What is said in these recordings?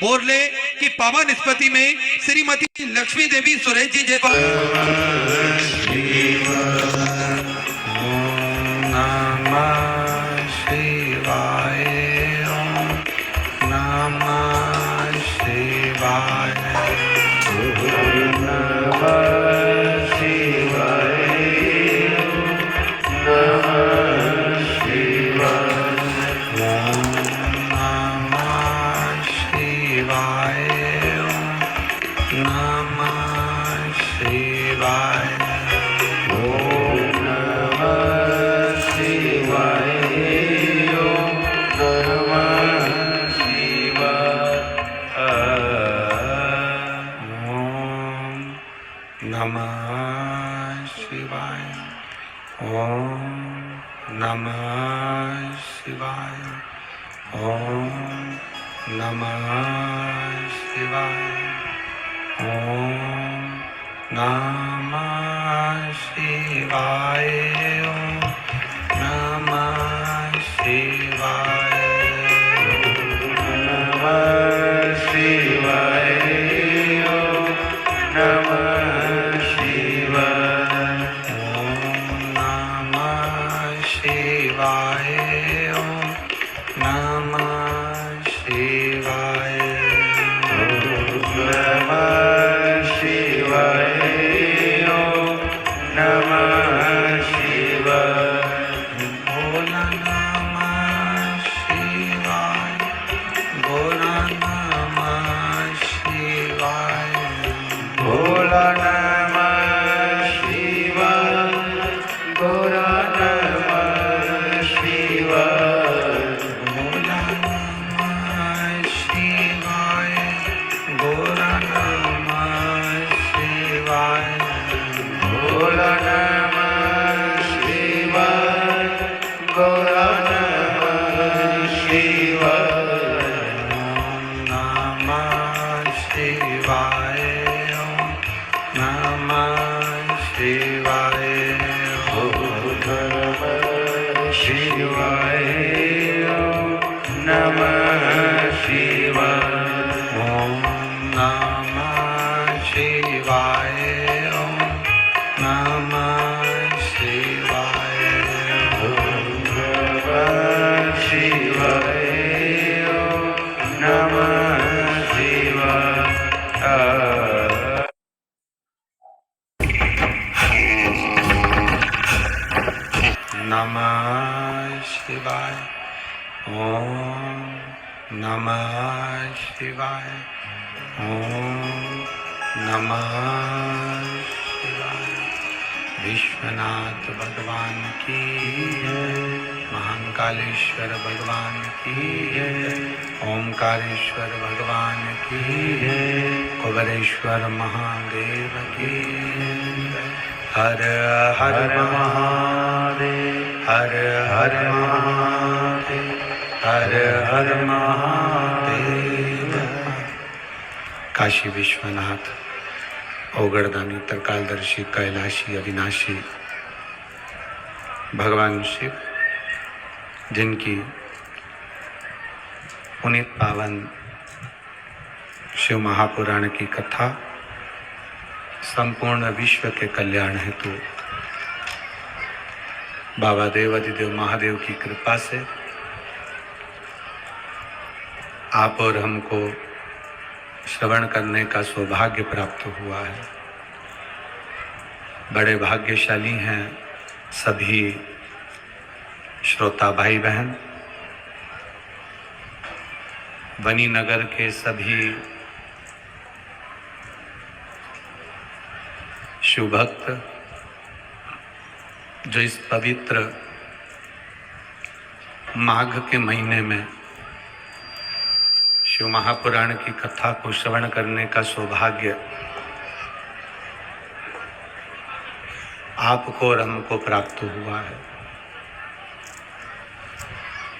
बोरले की पावन स्मृति में श्रीमती लक्ष्मी देवी सुरेश जी जयपाल। नमः शिवाय, नमः शिवाय, नमः शिवाय, नमः शिवाय, नमः शिवाय, नमः शिवाय, ओम नमः शिवाय, ओम नमः शिवाय, ओम नमः शिवाय, ओम नमः शिवाय, ओम नमः शिवाय, ओम नमः शिवाय, ओम नमः शिवाय, नमः शिवाय, ओम नमः शिवाय, ओम नमः शिवाय, ओम नमः शिवाय, ओम नमः शिवाय, ओम नमः शिवाय, भोला नमः शिवाय, भोला नमः शिवाय, भोला नमः शिवाय, भोला नमः शिवाय, भोला नमः शिवाय, भोला नमः शिवाय, भोला नमः शिवाय, भोला नमः शिवाय, ओम नमः शिवाय, ओम नमः शिवाय, ओम नमः शिवाय, ओम नमः शिवाय, ओम नमः शिवाय, ओम नमः शिवाय, ओम नमः शिवाय, ओम नमः शिवाय, नमः शिवाय, ओम नमः शिवाय, ओम नमः शिवाय, विश्वनाथ भगवान की जय, महाकालेश्वर भगवान की जय, ओमकारेश्वर भगवान की जय, कुबेरेश्वर महादेव की जय, हर हर महादेव, हर हर महादेव, हर हर महादेव। काशी विश्वनाथ, ओगड़दानी, त्रिकालदर्शी, कैलाशी, अविनाशी भगवान शिव, जिनकी पुनीत पावन शिव महापुराण की कथा संपूर्ण विश्व के कल्याण हेतु बाबा देवाधिदेव महादेव की कृपा से आप और हमको श्रवण करने का सौभाग्य प्राप्त हुआ है। बड़े भाग्यशाली हैं सभी श्रोता भाई बहन, बनी नगर के सभी शिव भक्त जो इस पवित्र माघ के महीने में शिव महापुराण की कथा को श्रवण करने का सौभाग्य आपको और हमको प्राप्त हुआ है।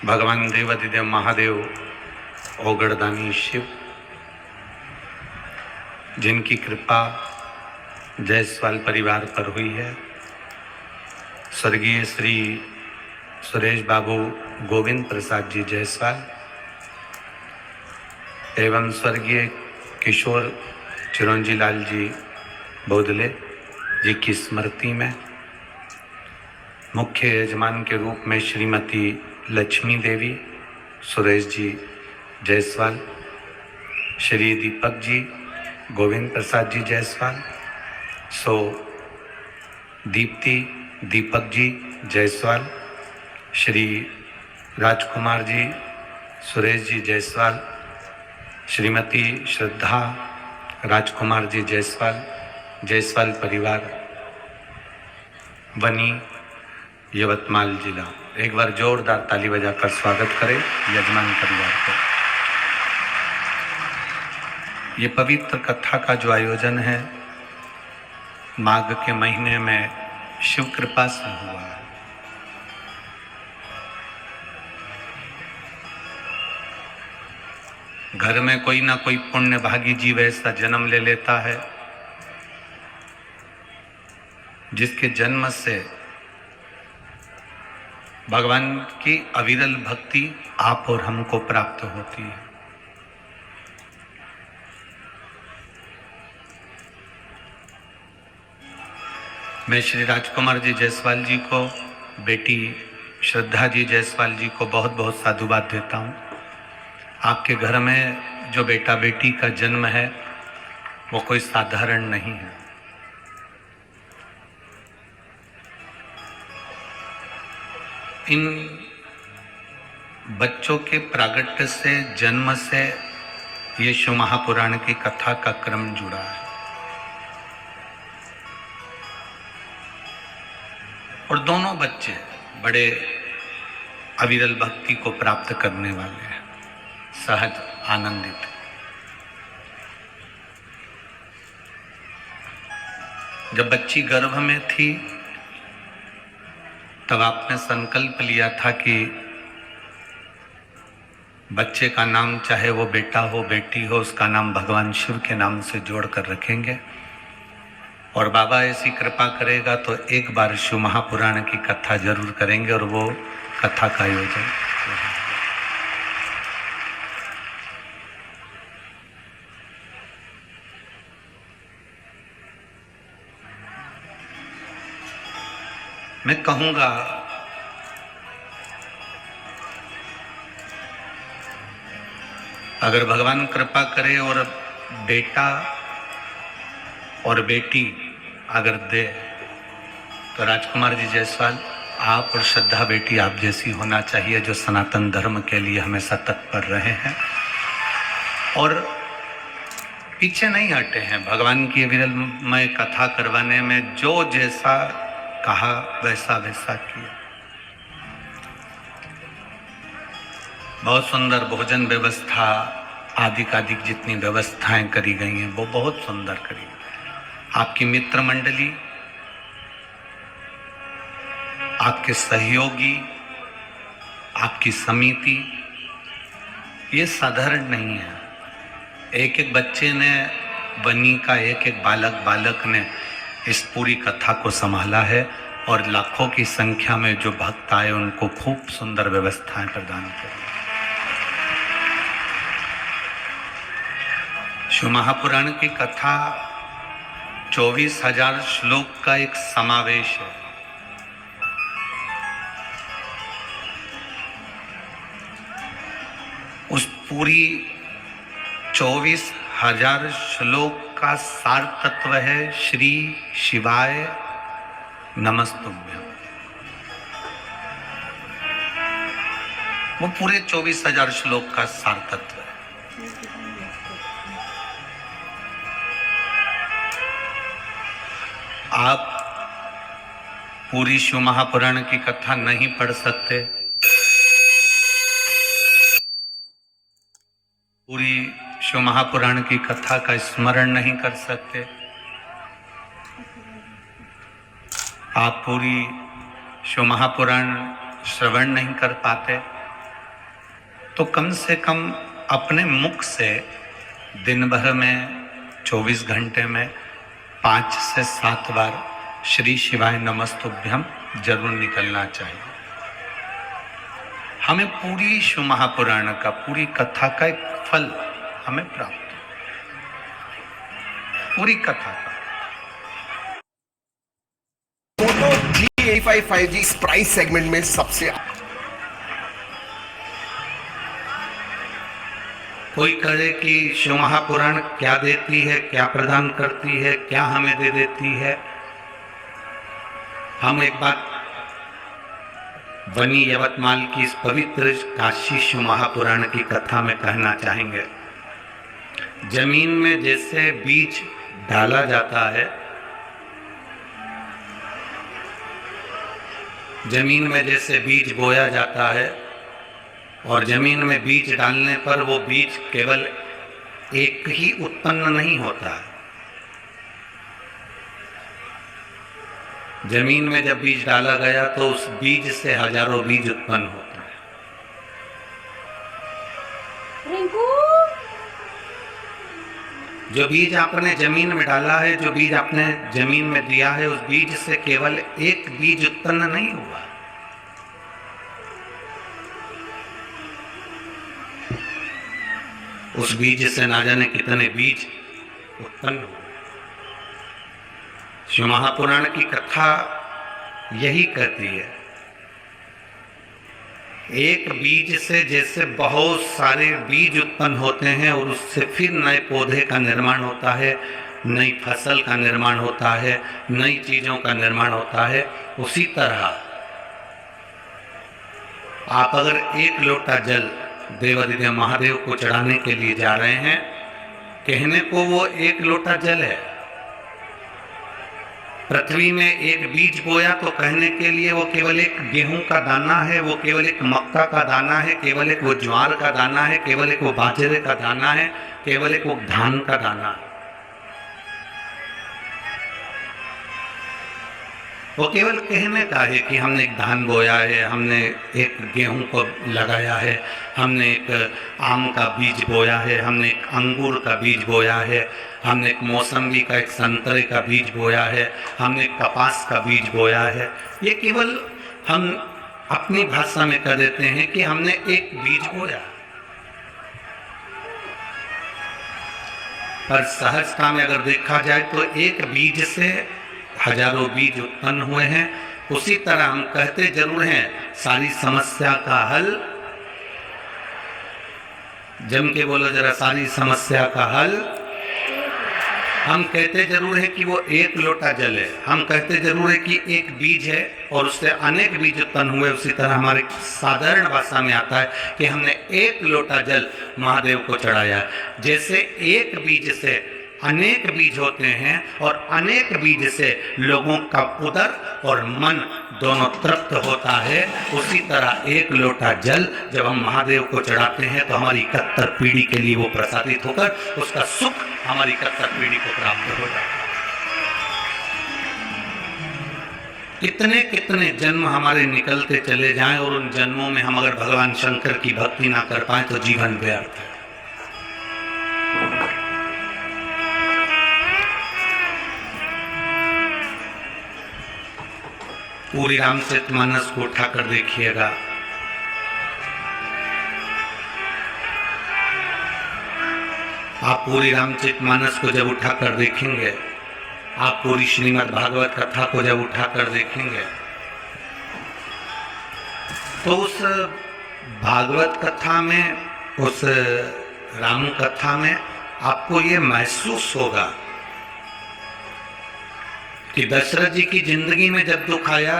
भगवान देवाधिदेव महादेव ओगड़दानी शिव, जिनकी कृपा जायसवाल परिवार पर हुई है, स्वर्गीय श्री सुरेश बाबू गोविंद प्रसाद जी जायसवाल, एवं स्वर्गीय किशोर चिरंजी लाल जी बोदले जी की स्मृति में मुख्य यजमान के रूप में श्रीमती लक्ष्मी देवी सुरेश जी जायसवाल, श्री दीपक जी गोविंद प्रसाद जी जायसवाल, सो दीप्ति दीपक जी जायसवाल, श्री राजकुमार जी सुरेश जी जायसवाल, श्रीमती श्रद्धा राजकुमार जी जायसवाल, जायसवाल परिवार बनी यवतमाल जिला। एक बार जोरदार ताली बजाकर स्वागत करें यजमान परिवार को। ये पवित्र कथा का जो आयोजन है माघ के महीने में शिव कृपा से हुआ है। घर में कोई ना कोई पुण्य भागी जीव ऐसा जन्म ले लेता है जिसके जन्म से भगवान की अविरल भक्ति आप और हमको प्राप्त होती है। मैं श्री राजकुमार जी जायसवाल जी को, बेटी श्रद्धा जी जायसवाल जी को बहुत बहुत साधुवाद देता हूँ। आपके घर में जो बेटा बेटी का जन्म है वो कोई साधारण नहीं है। इन बच्चों के प्रागट्य से, जन्म से ये शिव महापुराण की कथा का क्रम जुड़ा है और दोनों बच्चे बड़े अविरल भक्ति को प्राप्त करने वाले हैं, सहज आनंदित। जब बच्ची गर्भ में थी तब आपने संकल्प लिया था कि बच्चे का नाम चाहे वो बेटा हो बेटी हो उसका नाम भगवान शिव के नाम से जोड़कर रखेंगे और बाबा ऐसी कृपा करेगा तो एक बार शिव महापुराण की कथा जरूर करेंगे और वो कथा का आयोजन। मैं कहूंगा अगर भगवान कृपा करे और बेटा और बेटी अगर दे तो राजकुमार जी जायसवाल आप और श्रद्धा बेटी आप जैसी होना चाहिए, जो सनातन धर्म के लिए हमेशा तत्पर रहे हैं और पीछे नहीं हटे हैं। भगवान की विरलमय कथा करवाने में जो जैसा कहा वैसा वैसा किया। बहुत सुंदर भोजन व्यवस्था आदि जितनी व्यवस्थाएं करी गई हैं वो बहुत सुंदर करी। आपकी मित्र मंडली, आपके सहयोगी, आपकी समिति ये साधारण नहीं है। एक एक बच्चे ने, बनी का एक एक बालक ने इस पूरी कथा को संभाला है और लाखों की संख्या में जो भक्त आए उनको खूब सुंदर व्यवस्थाएं प्रदान की। शिव महापुराण की कथा 24,000 श्लोक का एक समावेश है। उस पूरी 24,000 श्लोक का सार तत्व है श्री शिवाय नमस्तुभ्यं। वो पूरे 24,000 श्लोक का सार तत्व है। आप पूरी शिव महापुराण की कथा नहीं पढ़ सकते, पूरी शिव महापुराण की कथा का स्मरण नहीं कर सकते, आप पूरी शिव महापुराण श्रवण नहीं कर पाते, तो कम से कम अपने मुख से दिन भर में 24 घंटे में 5 से 7 बार श्री शिवाय नमस्तुभ्यं जरूर निकलना चाहिए। हमें पूरी शिव महापुराण का, पूरी कथा का एक फल हमें प्राप्त हो। पूरी कथा का मोटो G85 5G इस प्राइस सेगमेंट में सबसे कोई कहे कि शिव महापुराण क्या देती है, क्या प्रदान करती है, क्या हमें दे देती है। हम एक बात बनी यवतमाल की इस पवित्र काशी शिव महापुराण की कथा में कहना चाहेंगे। जमीन में जैसे बीज डाला जाता है, जमीन में जैसे बीज बोया जाता है और जमीन में बीज डालने पर वो बीज केवल एक ही उत्पन्न नहीं होता है। जमीन में जब बीज डाला गया तो उस बीज से हजारों बीज उत्पन्न होते हैं। जो बीज आपने जमीन में डाला है, जो बीज आपने जमीन में दिया है, उस बीज से केवल एक बीज उत्पन्न नहीं हुआ। उस बीज से ना जाने कितने बीज उत्पन्न हुए। शिव महापुराण की कथा यही कहती है, एक बीज से जैसे बहुत सारे बीज उत्पन्न होते हैं और उससे फिर नए पौधे का निर्माण होता है, नई फसल का निर्माण होता है, नई चीजों का निर्माण होता है, उसी तरह आप अगर एक लोटा जल देवादिदेव महादेव को चढ़ाने के लिए जा रहे हैं, कहने को वो एक लोटा जल है। पृथ्वी में एक बीज बोया तो कहने के लिए वो केवल एक गेहूं का दाना है, वो केवल एक मक्का का दाना है, केवल एक वो ज्वार का दाना है, केवल एक वो बाजरे का दाना है, केवल एक वो धान का दाना है। वो केवल कहने का है कि हमने एक धान बोया है, हमने एक गेहूं को लगाया है, हमने एक आम का बीज बोया है, हमने एक अंगूर का बीज बोया है, हमने एक मौसम्बी का, एक संतरे का बीज बोया है, हमने एक कपास का बीज बोया है। ये केवल हम अपनी भाषा में कह देते हैं कि हमने एक बीज बोया, पर सहजता में अगर देखा जाए तो एक बीज से हजारों बीज उत्पन्न हुए हैं। उसी तरह हम कहते जरूर हैं सारी समस्या का हल, जम के बोलो जरा, सारी समस्या का हल। हम कहते जरूर है कि वो एक लोटा जल है, हम कहते जरूर है कि एक बीज है और उससे अनेक बीज उत्पन्न हुए। उसी तरह हमारे साधारण भाषा में आता है कि हमने एक लोटा जल महादेव को चढ़ाया है। जैसे एक बीज से अनेक बीज होते हैं और अनेक बीज से लोगों का उदर और मन दोनों तृप्त होता है, उसी तरह एक लोटा जल जब हम महादेव को चढ़ाते हैं तो हमारी 71 पीढ़ी के लिए वो प्रसादित होकर उसका सुख हमारी 71 पीढ़ी को प्राप्त हो जाता है। कितने कितने जन्म हमारे निकलते चले जाएं और उन जन्मों में हम अगर भगवान शंकर की भक्ति ना कर पाए तो जीवन व्यर्थ है। पूरी रामचरितमानस को उठाकर देखिएगा, आप पूरी रामचरितमानस को जब उठाकर देखेंगे, आप पूरी श्रीमद् भागवत कथा को जब उठाकर देखेंगे तो उस भागवत कथा में, उस राम कथा में आपको ये महसूस होगा कि दशरथ जी की जिंदगी में जब दुख आया,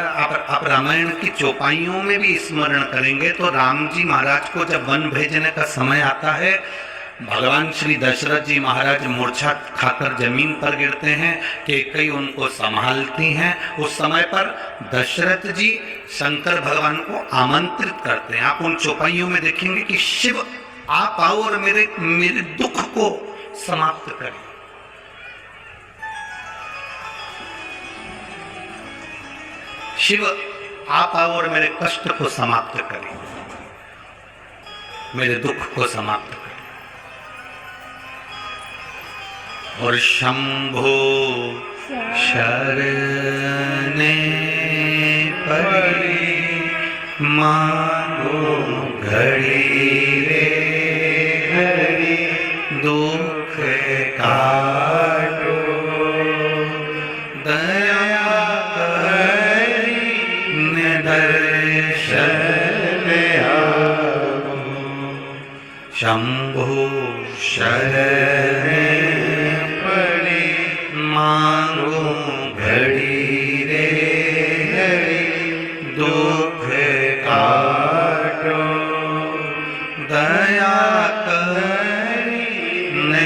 आप रामायण की चौपाइयों में भी स्मरण करेंगे तो राम जी महाराज को जब वन भेजने का समय आता है, भगवान श्री दशरथ जी महाराज मूर्छा खाकर जमीन पर गिरते हैं, कैकेयी उनको संभालती हैं। उस समय पर दशरथ जी शंकर भगवान को आमंत्रित करते हैं। आप उन चौपाइयों में देखेंगे कि शिव आप आओ और मेरे दुख को समाप्त करें। शिव आप आओ और मेरे कष्ट को समाप्त करें, मेरे दुख को समाप्त करें। और शंभो शरणे पड़े मांगो घड़ी रे घड़ी दुख काटो दया करी दर्शन आओ शंभु शरण पड़े मांगो घड़ी रे दुख काटो दया करी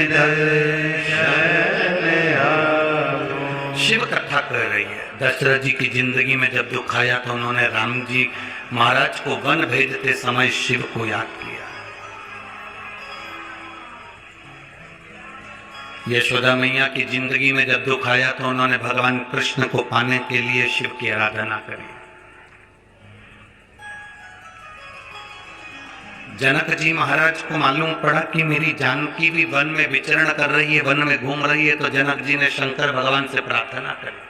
दर्शन आओ। शिव कथा कर रही है। दशरथ जी की जिंदगी में जब दुख आया तो उन्होंने राम जी महाराज को वन भेजते समय शिव को याद किया। यशोदा मैया की जिंदगी में जब दुख आया तो उन्होंने भगवान कृष्ण को पाने के लिए शिव की आराधना करी। जनक जी महाराज को मालूम पड़ा कि मेरी जानकी भी वन में विचरण कर रही है, वन में घूम रही है, तो जनक जी ने शंकर भगवान से प्रार्थना करी।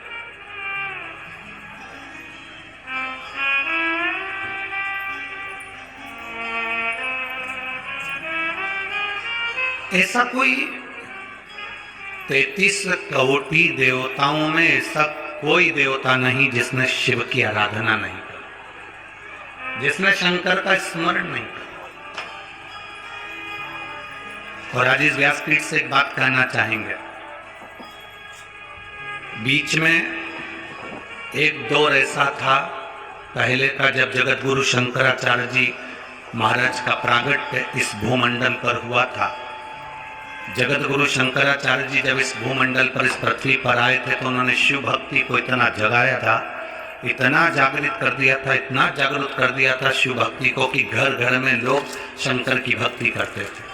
ऐसा कोई 33 कोटि देवताओं में ऐसा कोई देवता नहीं जिसने शिव की आराधना नहीं की, जिसने शंकर का स्मरण नहीं किया। और आज इस व्यासपीठ से एक बात कहना चाहेंगे। बीच में एक दौर ऐसा था पहले का, जब जगत गुरु शंकराचार्य जी महाराज का प्रागट्य इस भूमंडल पर हुआ था। जगत गुरु शंकराचार्य जी जब इस भूमंडल पर, इस पृथ्वी पर आए थे, तो उन्होंने शिव भक्ति को इतना जगाया था, इतना जागृत कर दिया था, इतना जागृत कर दिया था शिव भक्ति को कि घर घर में लोग शंकर की भक्ति करते थे।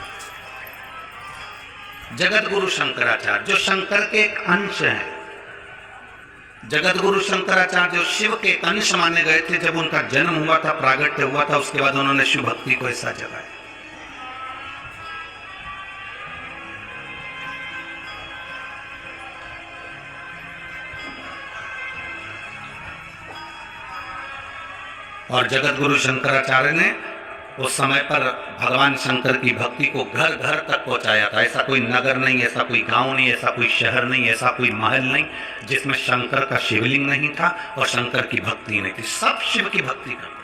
जगत गुरु शंकराचार्य जो शंकर के एक अंश हैं, जगत गुरु शंकराचार्य जो शिव के एक अंश माने गए थे, जब उनका जन्म हुआ था, प्रागट्य हुआ था, उसके बाद उन्होंने शिव भक्ति को ऐसा जगाया। और जगत गुरु शंकराचार्य ने उस समय पर भगवान शंकर की भक्ति को घर घर तक पहुंचाया था। ऐसा कोई नगर नहीं, ऐसा कोई गांव नहीं, ऐसा कोई शहर नहीं, ऐसा कोई महल नहीं जिसमें शंकर का शिवलिंग नहीं था और शंकर की भक्ति नहीं थी। सब शिव की भक्ति करते।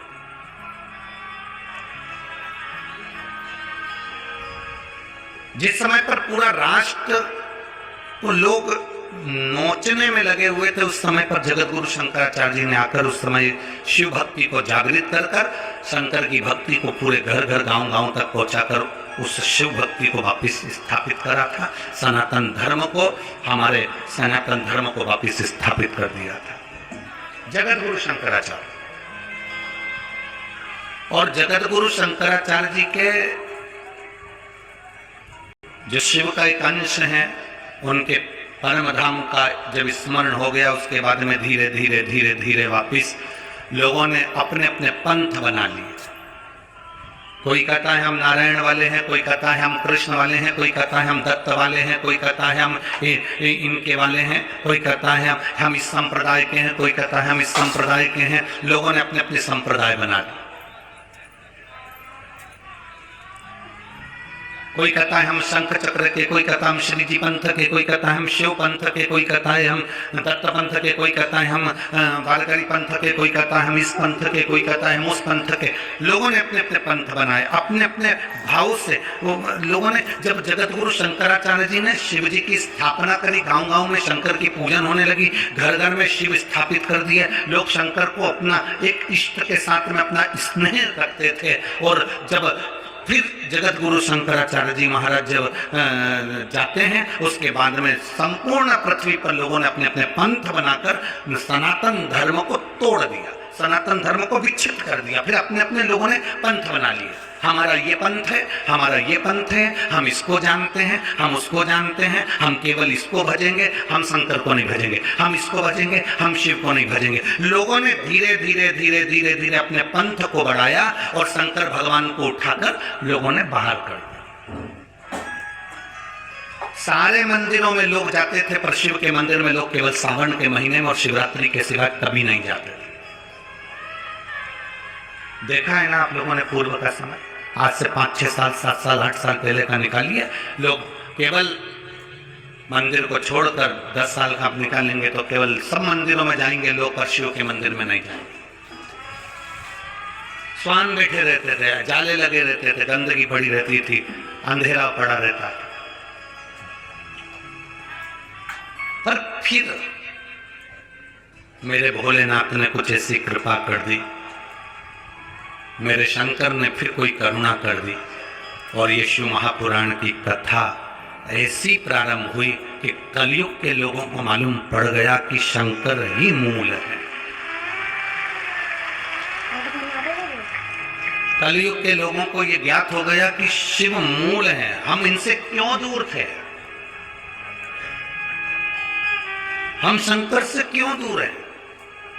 जिस समय पर पूरा राष्ट्र को लोग नोचने में लगे हुए थे, उस समय पर जगत गुरु शंकराचार्य जी ने आकर उस समय शिव भक्ति को जागृत कर कर शंकर की भक्ति को पूरे घर घर गांव गांव तक पहुंचाकर उस शिव भक्ति को वापस स्थापित करा था। सनातन धर्म को, हमारे सनातन धर्म को वापस स्थापित कर दिया था जगत गुरु शंकराचार्य। और जगत गुरु शंकराचार्य जी के जो शिव का एक अंश है, उनके परम धाम का जब स्मरण हो गया, उसके बाद में धीरे धीरे धीरे धीरे वापिस लोगों ने अपने अपने पंथ बना लिए। कोई कहता है हम नारायण वाले हैं, कोई कहता है हम कृष्ण वाले हैं, कोई कहता है हम दत्त वाले हैं, कोई कहता है हम इनके वाले हैं, कोई कहता है हम इस संप्रदाय के हैं, कोई कहता है हम इस संप्रदाय के हैं। लोगों ने अपने अपने संप्रदाय बना लिए। कोई कहता है हम शंख चक्र के, कोई कहता है हम श्री जी पंथ के, कोई कहता है हम शिव पंथ के, कोई कहता है हम दत्त पंथ के, कोई कहता है हम वारकरी पंथ के, कोई कहता है हम इस पंथ के, कोई कहता है हम उस पंथ के। लोगों ने अपने अपने पंथ बनाए, अपने अपने भाव से। वो लोगों ने, जब जगत गुरु शंकराचार्य जी ने शिव जी की स्थापना करी, गांव गांव में शंकर की पूजन होने लगी, घर घर में शिव स्थापित कर दिए। लोग शंकर को अपना एक इष्ट के साथ में अपना स्नेह रखते थे। और जब फिर जगत गुरु शंकराचार्य जी महाराज जब जाते हैं, उसके बाद में संपूर्ण पृथ्वी पर लोगों ने अपने अपने पंथ बनाकर सनातन धर्म को तोड़ दिया, सनातन धर्म को विच्छिन्न कर दिया। फिर अपने अपने लोगों ने पंथ बना लिए। हमारा ये पंथ है, हमारा ये पंथ है, हम इसको जानते हैं, हम उसको जानते हैं, हम केवल इसको भजेंगे, हम शंकर को नहीं भजेंगे, हम इसको भजेंगे, हम शिव को नहीं भजेंगे। लोगों ने धीरे धीरे धीरे धीरे धीरे अपने पंथ को बढ़ाया और शंकर भगवान को उठाकर लोगों ने बाहर कर दिया। सारे मंदिरों में लोग जाते थे, पर शिव के मंदिर में लोग केवल सावन के महीने में और शिवरात्रि के सिवा कभी नहीं जाते थे। देखा है ना आप लोगों ने पूर्व का समय, आज से 5, 6 साल, 7 साल, 8 साल पहले का निकालिए। लोग केवल मंदिर को छोड़कर 10 साल का आप निकालेंगे तो केवल सब मंदिरों में जाएंगे लोग, पर शिव के मंदिर में नहीं जाएंगे। स्वान बैठे रहते थे, जाले लगे रहते थे, गंदगी पड़ी रहती थी, अंधेरा पड़ा रहता था। पर फिर मेरे भोलेनाथ ने कुछ ऐसी कृपा कर दी, मेरे शंकर ने फिर कोई करुणा कर दी, और ये शिव महापुराण की कथा ऐसी प्रारंभ हुई कि कलयुग के लोगों को मालूम पड़ गया कि शंकर ही मूल है। कलयुग के लोगों को यह ज्ञात हो गया कि शिव मूल है। हम इनसे क्यों दूर थे, हम शंकर से क्यों दूर हैं?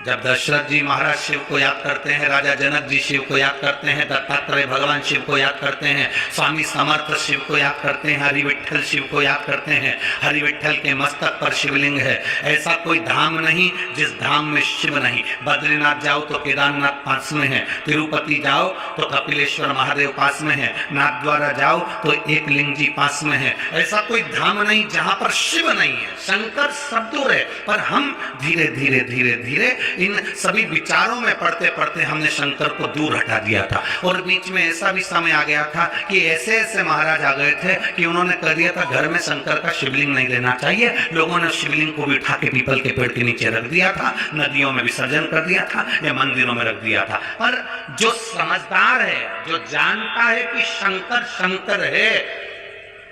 जब दशरथ जी महाराज शिव को याद करते हैं, राजा जनक जी शिव को याद करते हैं, दत्तात्रेय भगवान शिव को याद करते हैं, स्वामी समर्थ शिव को याद करते हैं, हरि विठ्ठल शिव को याद करते हैं। हरि विठ्ठल के मस्तक पर शिवलिंग है। ऐसा कोई धाम नहीं जिस धाम में शिव नहीं। बद्रीनाथ जाओ तो केदारनाथ पास में है, तिरुपति जाओ तो कपिलेश्वर महादेव पास में है, नाथद्वारा जाओ तो एक लिंग जी पास में है। ऐसा कोई धाम नहीं जहां पर शिव नहीं है। शंकर सब दूर है, पर हम धीरे धीरे धीरे धीरे इन सभी विचारों में पढ़ते पढ़ते हमने शंकर को दूर हटा दिया था। और बीच में ऐसा भी समय आ गया था कि ऐसे ऐसे महाराज आ गए थे कि उन्होंने कर दिया था घर में शंकर का शिवलिंग नहीं लेना चाहिए। लोगों ने शिवलिंग को भी उठा के पीपल के पेड़ के नीचे रख दिया था, नदियों में विसर्जन कर दिया था या मंदिरों में रख दिया था। पर जो समझदार है, जो जानता है कि शंकर शंकर है,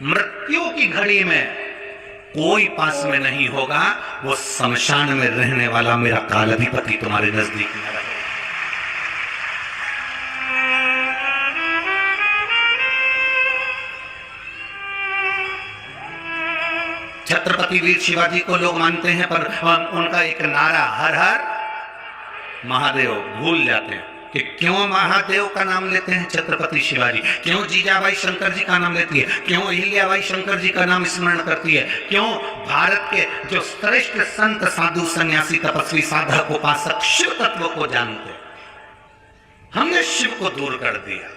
मृत्यु की घड़ी में कोई पास में नहीं होगा, वो शमशान में रहने वाला मेरा कालाधिपति तुम्हारे नजदीक में रहे। छत्रपति वीर शिवाजी को लोग मानते हैं, पर उनका एक नारा हर हर महादेव भूल जाते हैं कि क्यों महादेव का नाम लेते हैं छत्रपति शिवाजी, क्यों जीजाबाई शंकर जी का नाम लेती है, क्यों अहिल्याबाई शंकर जी का नाम स्मरण करती है, क्यों भारत के जो श्रेष्ठ संत साधु सन्यासी तपस्वी साधक उपासक शिव तत्व को जानते। हमने शिव को दूर कर दिया,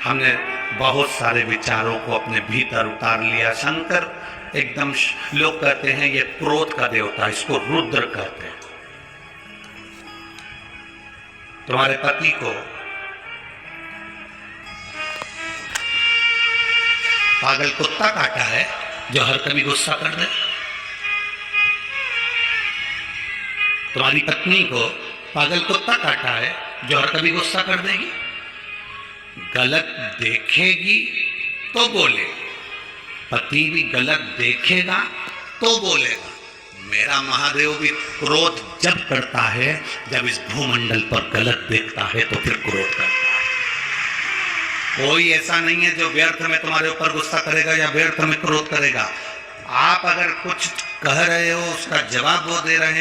हमने बहुत सारे विचारों को अपने भीतर उतार लिया। शंकर एकदम, लोग कहते हैं ये क्रोध का देवता, इसको रुद्र कहते हैं। तुम्हारे पति को पागल कुत्ता काटा है जो हर कभी गुस्सा कर दे। तुम्हारी पत्नी को पागल कुत्ता काटा है जो हर कभी गुस्सा कर देगी। गलत देखेगी तो बोले, पति भी गलत देखेगा तो बोलेगा। मेरा महादेव भी क्रोध जब करता है, जब इस भूमंडल पर गलत देखता है तो फिर क्रोध करता है। कोई ऐसा नहीं है जो व्यर्थ में तुम्हारे ऊपर गुस्सा करेगा या व्यर्थ में क्रोध करेगा। आप अगर कुछ कह रहे हो, उसका जवाब वो दे रहे